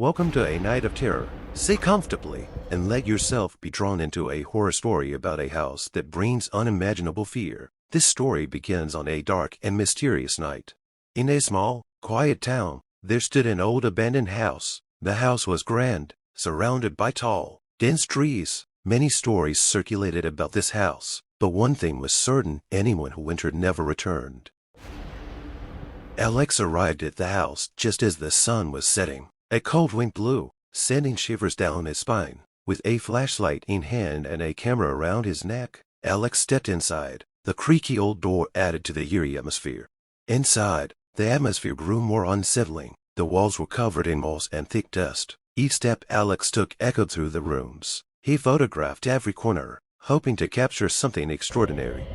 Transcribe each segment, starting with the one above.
Welcome to a night of terror. Sit comfortably and let yourself be drawn into a horror story about a house that brings unimaginable fear. This story begins on a dark and mysterious night. In a small, quiet town, there stood an old abandoned house. The house was grand, surrounded by tall, dense trees. Many stories circulated about this house, but one thing was certain: anyone who entered never returned. Alex arrived at the house just as the sun was setting. A cold wind blew, sending shivers down his spine. With a flashlight in hand and a camera around his neck, Alex stepped inside. The creaky old door added to the eerie atmosphere. Inside, the atmosphere grew more unsettling. The walls were covered in moss and thick dust. Each step Alex took echoed through the rooms. He photographed every corner, hoping to capture something extraordinary.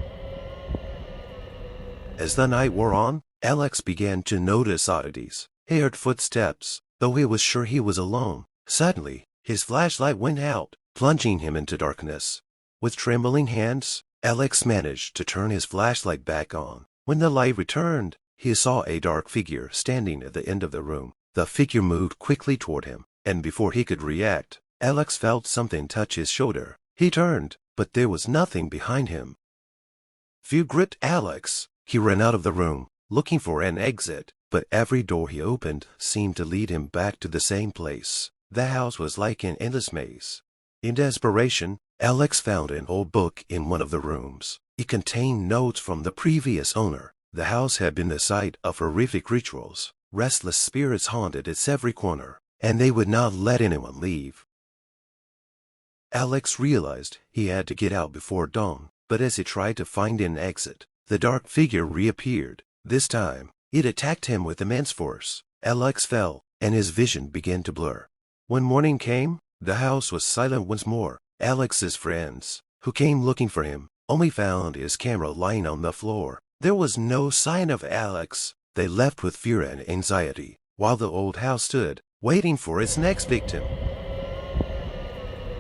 As the night wore on, Alex began to notice oddities. He heard footsteps, though he was sure he was alone. Suddenly, his flashlight went out, plunging him into darkness. With trembling hands, Alex managed to turn his flashlight back on. When the light returned, he saw a dark figure standing at the end of the room. The figure moved quickly toward him, and before he could react, Alex felt something touch his shoulder. He turned, but there was nothing behind him. Fear gripped Alex. He ran out of the room, looking for an exit, but every door he opened seemed to lead him back to the same place. The house was like an endless maze. In desperation, Alex found an old book in one of the rooms. It contained notes from the previous owner. The house had been the site of horrific rituals. Restless spirits haunted its every corner, and they would not let anyone leave. Alex realized he had to get out before dawn, but as he tried to find an exit, the dark figure reappeared. This time, it attacked him with immense force. Alex fell, and his vision began to blur. When morning came, the house was silent once more. Alex's friends, who came looking for him, only found his camera lying on the floor. There was no sign of Alex. They left with fear and anxiety, while the old house stood, waiting for its next victim.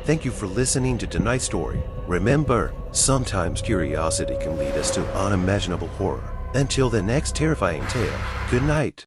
Thank you for listening to tonight's story. Remember, sometimes curiosity can lead us to unimaginable horror. Until the next terrifying tale, good night.